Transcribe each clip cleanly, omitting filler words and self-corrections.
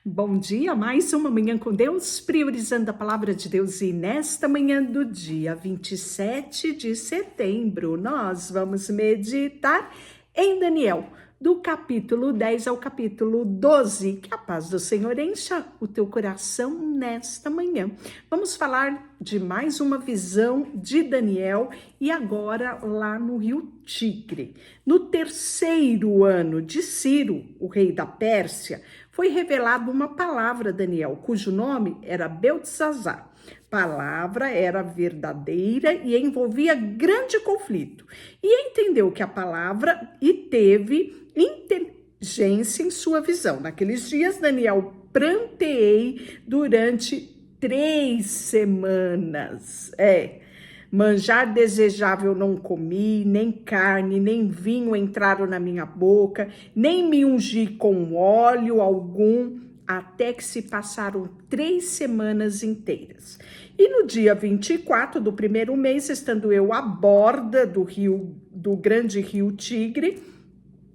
Bom dia, mais uma manhã com Deus, priorizando a palavra de Deus. E nesta manhã do dia 27 de setembro, nós vamos meditar em Daniel, do capítulo 10 ao capítulo 12. Que a paz do Senhor encha o teu coração nesta manhã. Vamos falar de mais uma visão de Daniel e agora lá no rio Tigre. No terceiro ano de Ciro, o rei da Pérsia, foi revelada uma palavra a Daniel, cujo nome era Beltesazar. Palavra era verdadeira e envolvia grande conflito. E entendeu que a palavra e teve inteligência em sua visão. Naqueles dias, Daniel pranteei durante 3 semanas. Manjar desejável não comi, nem carne, nem vinho entraram na minha boca, nem me ungi com óleo algum, até que se passaram 3 semanas inteiras. E no dia 24 do primeiro mês, estando eu à borda do grande rio Tigre,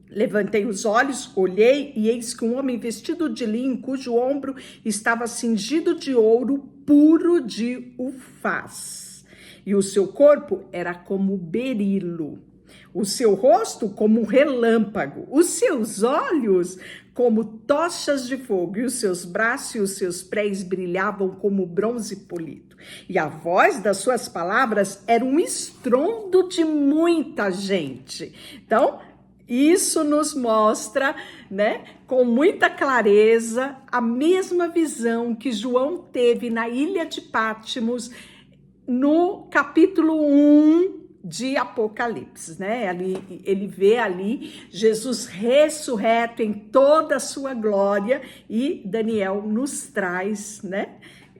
levantei os olhos, olhei, e eis que um homem vestido de linho, cujo ombro estava cingido de ouro puro de ufaz. E o seu corpo era como berilo, o seu rosto como um relâmpago, os seus olhos como tochas de fogo, e os seus braços e os seus pés brilhavam como bronze polido. E a voz das suas palavras era um estrondo de muita gente. Então, isso nos mostra, com muita clareza, a mesma visão que João teve na ilha de Patmos, no capítulo 1 de Apocalipse, ele vê ali Jesus ressurreto em toda a sua glória, e Daniel nos traz,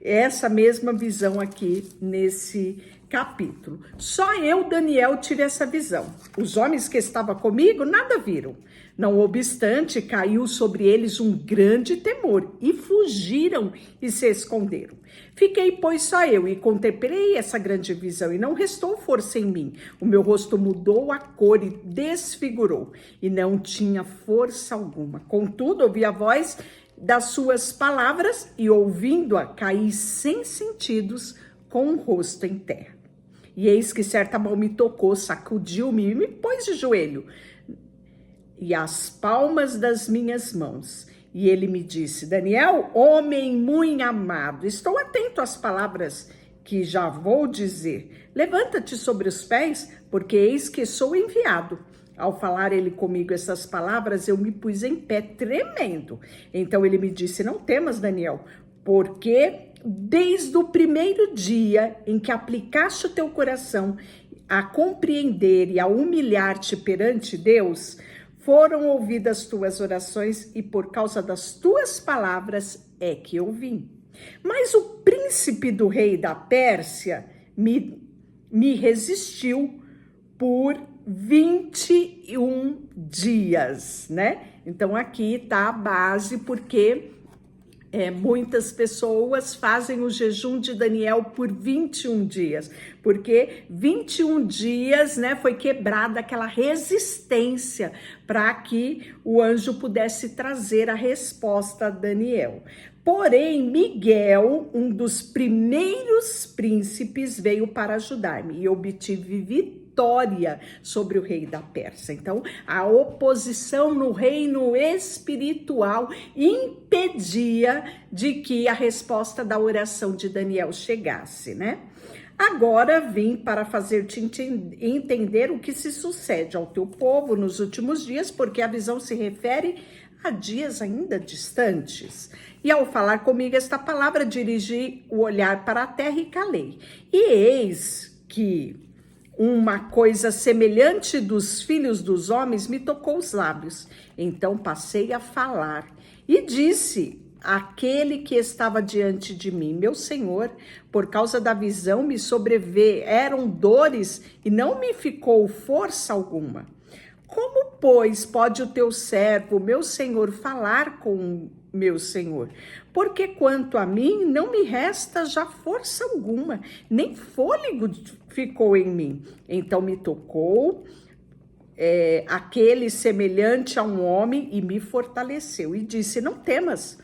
essa mesma visão aqui nesse capítulo. Só eu, Daniel, tive essa visão. Os homens que estavam comigo nada viram. Não obstante, caiu sobre eles um grande temor e fugiram e se esconderam. Fiquei, pois, só eu e contemplei essa grande visão, e não restou força em mim. O meu rosto mudou a cor e desfigurou, e não tinha força alguma. Contudo, ouvi a voz das suas palavras, e ouvindo-a, caí sem sentidos, com o rosto em terra. E eis que certa mão me tocou, sacudiu-me e me pôs de joelho, e as palmas das minhas mãos. E ele me disse: Daniel, homem muito amado, estou atento às palavras que já vou dizer. Levanta-te sobre os pés, porque eis que sou enviado. Ao falar ele comigo essas palavras, eu me pus em pé tremendo. Então ele me disse: não temas, Daniel, porque desde o primeiro dia em que aplicaste o teu coração a compreender e a humilhar-te perante Deus, foram ouvidas tuas orações, e por causa das tuas palavras é que eu vim. Mas o príncipe do rei da Pérsia me resistiu por 21 dias, Então aqui está a base, porque muitas pessoas fazem o jejum de Daniel por 21 dias, porque 21 dias, foi quebrada aquela resistência para que o anjo pudesse trazer a resposta a Daniel. Porém, Miguel, um dos primeiros príncipes, veio para ajudar-me, e obtive vitória sobre o rei da Pérsia. Então, a oposição no reino espiritual impedia de que a resposta da oração de Daniel chegasse, Agora vim para fazer-te entender o que se sucede ao teu povo nos últimos dias, porque a visão se refere a dias ainda distantes. E ao falar comigo esta palavra, dirigi o olhar para a terra e calei. E eis que uma coisa semelhante dos filhos dos homens me tocou os lábios. Então passei a falar e disse àquele que estava diante de mim: meu Senhor, por causa da visão me sobreveram dores e não me ficou força alguma. Como, pois, pode o teu servo, meu senhor, falar com meu senhor? Porque quanto a mim, não me resta já força alguma, nem fôlego ficou em mim. Então me tocou aquele semelhante a um homem e me fortaleceu. E disse: não temas,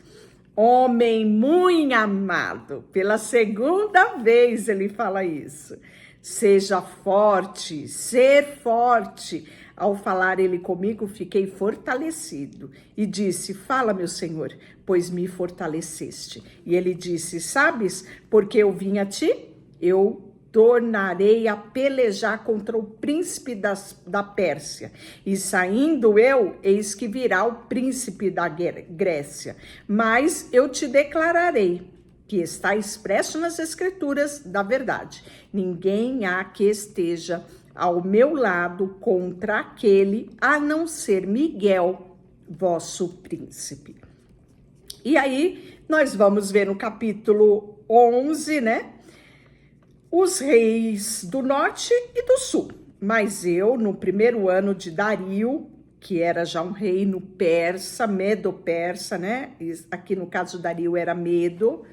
homem muito amado. Pela segunda vez ele fala isso. Seja forte, ser forte. Ao falar ele comigo, fiquei fortalecido e disse: fala, meu Senhor, pois me fortaleceste. E ele disse: sabes, porque eu vim a ti, eu tornarei a pelejar contra o príncipe da Pérsia. E saindo eu, eis que virá o príncipe da Grécia. Mas eu te declararei que está expresso nas Escrituras da verdade. Ninguém há que esteja ao meu lado contra aquele, a não ser Miguel, vosso príncipe. E aí, nós vamos ver no capítulo 11, né? Os reis do norte e do sul. Mas eu, no primeiro ano de Dario, que era já um reino persa, medo-persa, né? Aqui no caso Dario era Medo,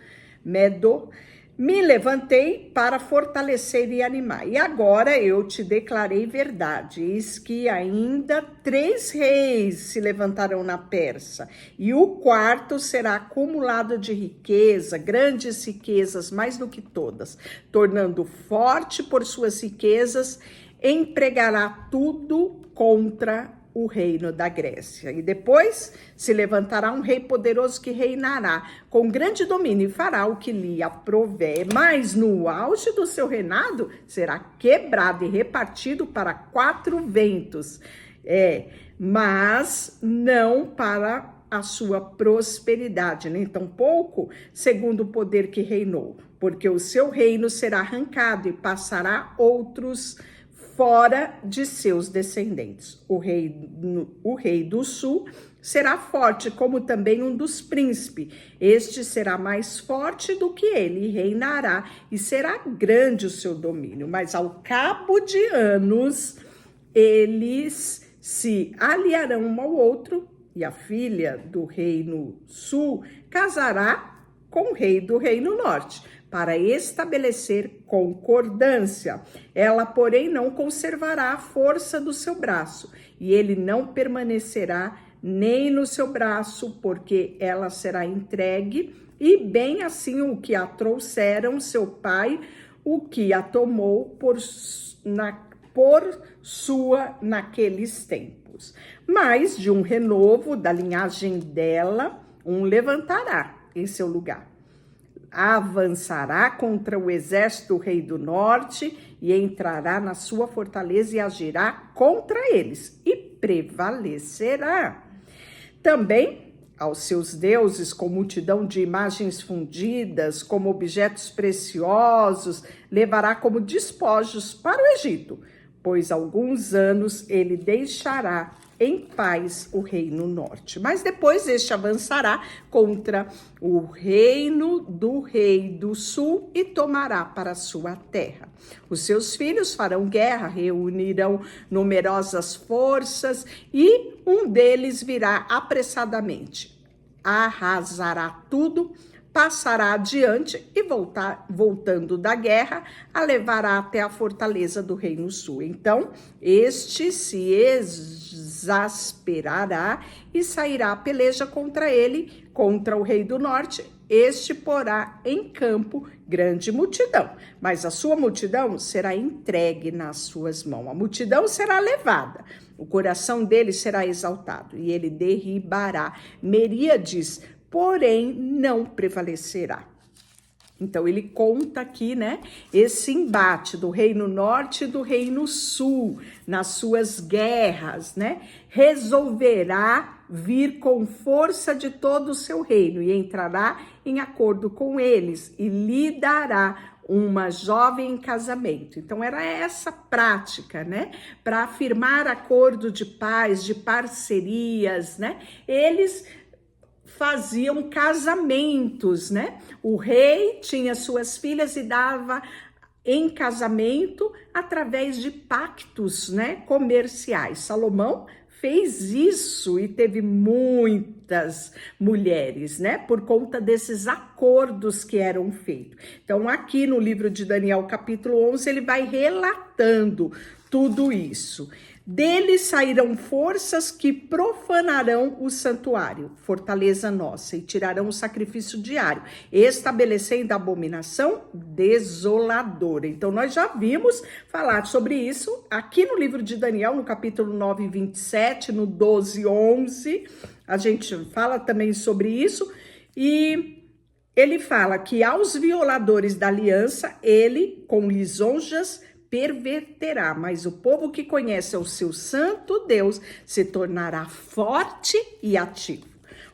me levantei para fortalecer e animar. E agora eu te declarei verdade. Eis que ainda 3 reis se levantarão na Pérsia, e o quarto será acumulado de riqueza, grandes riquezas, mais do que todas, tornando forte por suas riquezas, empregará tudo contra o reino da Grécia. E depois se levantará um rei poderoso que reinará com grande domínio e fará o que lhe aprouver, mas no auge do seu reinado será quebrado e repartido para 4 ventos, mas não para a sua prosperidade, nem tampouco segundo o poder que reinou, porque o seu reino será arrancado e passará outros fora de seus descendentes. O rei do sul será forte, como também um dos príncipes. Este será mais forte do que ele, e reinará, e será grande o seu domínio. Mas ao cabo de anos, eles se aliarão um ao outro, e a filha do reino sul casará com o rei do reino norte, para estabelecer concordância. Ela, porém, não conservará a força do seu braço, e ele não permanecerá nem no seu braço, porque ela será entregue, e bem assim o que a trouxeram seu pai, o que a tomou por sua naqueles tempos. Mas de um renovo da linhagem dela, um levantará em seu lugar. Avançará contra o exército do rei do norte e entrará na sua fortaleza e agirá contra eles e prevalecerá. Também aos seus deuses com multidão de imagens fundidas, como objetos preciosos, levará como despojos para o Egito, pois alguns anos ele deixará em paz o reino norte. Mas depois este avançará contra o reino do rei do sul e tomará para sua terra. Os seus filhos farão guerra, reunirão numerosas forças e um deles virá apressadamente, arrasará tudo, passará adiante e voltando da guerra, a levará até a fortaleza do reino sul. Então, este se exasperará e sairá a peleja contra ele, contra o rei do norte. Este porá em campo grande multidão, mas a sua multidão será entregue nas suas mãos. A multidão será levada, o coração dele será exaltado, e ele derribará miríades, porém não prevalecerá. Então ele conta aqui, né, esse embate do reino norte e do reino sul nas suas guerras, né? Resolverá vir com força de todo o seu reino e entrará em acordo com eles e lhe dará uma jovem em casamento. Então era essa prática, né, para afirmar acordo de paz, de parcerias, né? Eles faziam casamentos, né? O rei tinha suas filhas e dava em casamento através de pactos, né, comerciais. Salomão fez isso e teve muitas mulheres, né, por conta desses acordos que eram feitos. Então, aqui no livro de Daniel, capítulo 11, ele vai relatando tudo isso. Dele sairão forças que profanarão o santuário, fortaleza nossa, e tirarão o sacrifício diário, estabelecendo a abominação desoladora. Então, nós já vimos falar sobre isso aqui no livro de Daniel, no capítulo 9, 27, no 12, 11. A gente fala também sobre isso. E ele fala que aos violadores da aliança, ele, com lisonjas, perverterá, mas o povo que conhece o seu santo Deus se tornará forte e ativo.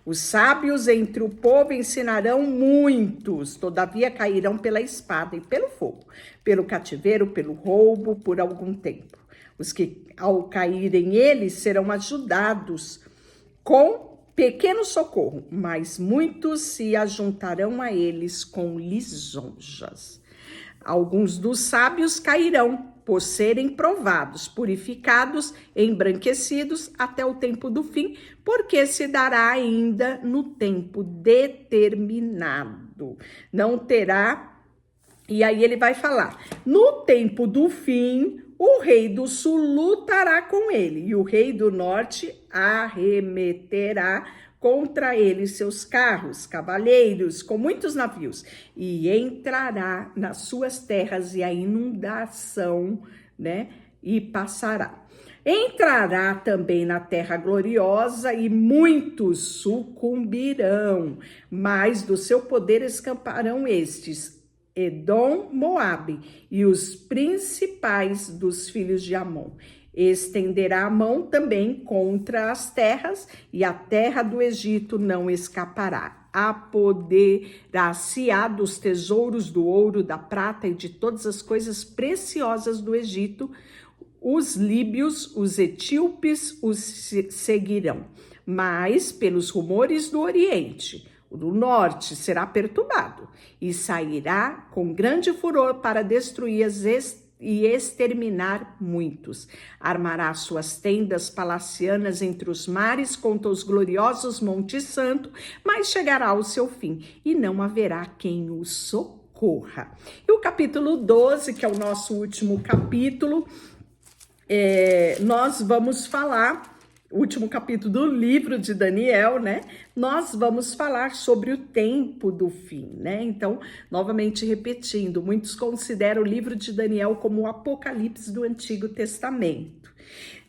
Os sábios entre o povo ensinarão muitos, todavia cairão pela espada e pelo fogo, pelo cativeiro, pelo roubo, por algum tempo. Os que, ao caírem eles, serão ajudados com pequeno socorro, mas muitos se ajuntarão a eles com lisonjas. Alguns dos sábios cairão, por serem provados, purificados, embranquecidos até o tempo do fim, porque se dará ainda no tempo determinado. Não terá. E aí ele vai falar: no tempo do fim, o rei do sul lutará com ele, e o rei do norte arremeterá contra ele seus carros, cavaleiros, com muitos navios, e entrará nas suas terras e a inundação, né? E passará. Entrará também na terra gloriosa e muitos sucumbirão, mas do seu poder escaparão estes, Edom, Moabe e os principais dos filhos de Amon. Estenderá a mão também contra as terras, e a terra do Egito não escapará. Apoderar-se-á dos tesouros do ouro, da prata e de todas as coisas preciosas do Egito. Os líbios, os etíopes os seguirão. Mas pelos rumores do Oriente, o do norte será perturbado e sairá com grande furor para destruir e exterminar muitos. Armará suas tendas palacianas entre os mares contra os gloriosos montes santos, mas chegará ao seu fim e não haverá quem o socorra. E o capítulo 12, que é o nosso último capítulo, nós vamos falar, o último capítulo do livro de Daniel, né? Nós vamos falar sobre o tempo do fim, né? Então, novamente repetindo, muitos consideram o livro de Daniel como o Apocalipse do Antigo Testamento.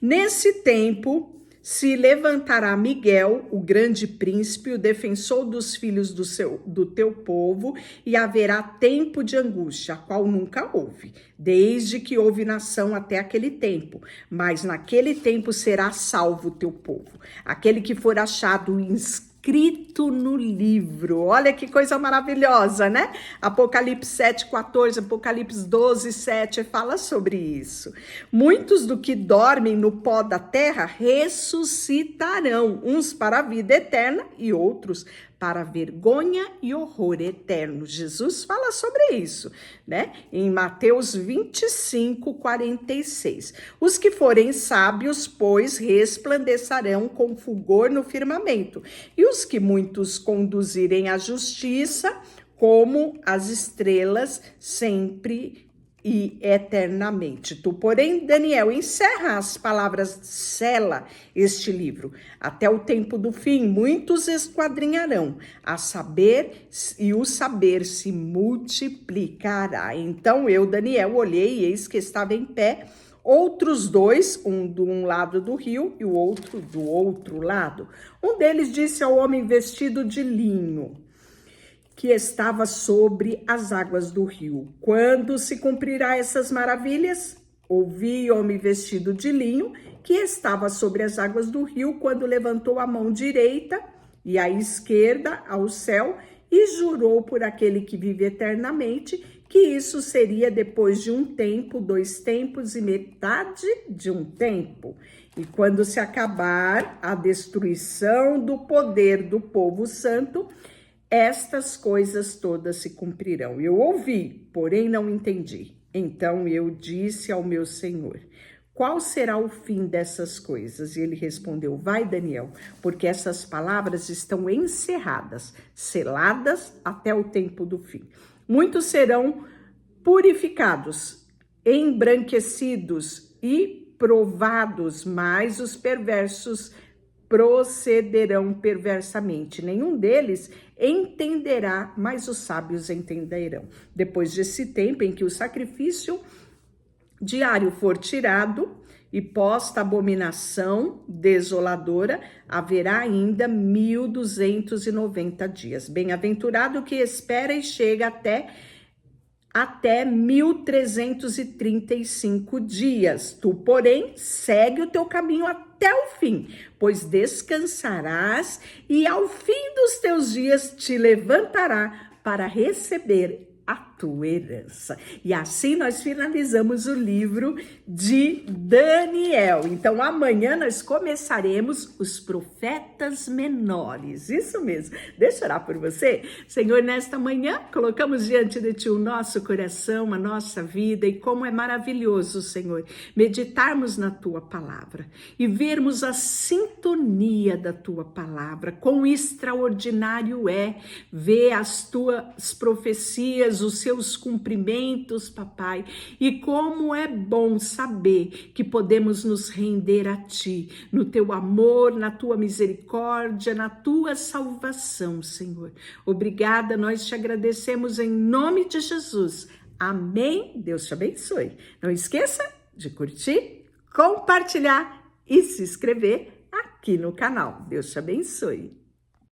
Nesse tempo, se levantará Miguel, o grande príncipe, o defensor dos filhos do teu povo, e haverá tempo de angústia, a qual nunca houve, desde que houve nação até aquele tempo. Mas naquele tempo será salvo o teu povo, aquele que for achado inscrito no livro. Olha que coisa maravilhosa, né? Apocalipse 7:14, Apocalipse 12:7 fala sobre isso. Muitos do que dormem no pó da terra ressuscitarão, uns para a vida eterna e outros para vergonha e horror eterno. Jesus fala sobre isso, né? Em Mateus 25:46. Os que forem sábios, pois, resplandecerão com fulgor no firmamento, e os que muitos conduzirem à justiça, como as estrelas, sempre e eternamente. Tu, porém, Daniel, encerra as palavras, sela este livro. Até o tempo do fim, muitos esquadrinharão, a saber, e o saber se multiplicará. Então eu, Daniel, olhei e eis que estava em pé outros dois, um de um lado do rio e o outro do outro lado. Um deles disse ao homem vestido de linho, que estava sobre as águas do rio: quando se cumprirá essas maravilhas? Ouvi homem vestido de linho, que estava sobre as águas do rio, quando levantou a mão direita e a esquerda ao céu, e jurou por aquele que vive eternamente, que isso seria depois de um tempo, 2 tempos e metade de um tempo. E quando se acabar a destruição do poder do povo santo, estas coisas todas se cumprirão. Eu ouvi, porém não entendi. Então eu disse ao meu Senhor: qual será o fim dessas coisas? E ele respondeu: vai, Daniel, porque essas palavras estão encerradas, seladas até o tempo do fim. Muitos serão purificados, embranquecidos e reprovados, mas os perversos procederão perversamente. Nenhum deles entenderá, mas os sábios entenderão. Depois desse tempo em que o sacrifício diário for tirado e posta a abominação desoladora, haverá ainda 1290 dias. Bem-aventurado que espera e chega até 1335 dias. Tu, porém, segue o teu caminho até o fim, pois descansarás e ao fim dos teus dias te levantará para receber a tua herança. E assim nós finalizamos o livro de Daniel. Então amanhã nós começaremos os profetas menores. Isso mesmo. Deixa eu orar por você. Senhor, nesta manhã colocamos diante de ti o nosso coração, a nossa vida, e como é maravilhoso, Senhor, meditarmos na tua palavra e vermos a sintonia da tua palavra. Quão extraordinário é ver as tuas profecias, os seus cumprimentos, papai, e como é bom saber que podemos nos render a ti, no teu amor, na tua misericórdia, na tua salvação, Senhor. Obrigada, nós te agradecemos em nome de Jesus. Amém. Deus te abençoe. Não esqueça de curtir, compartilhar e se inscrever aqui no canal. Deus te abençoe.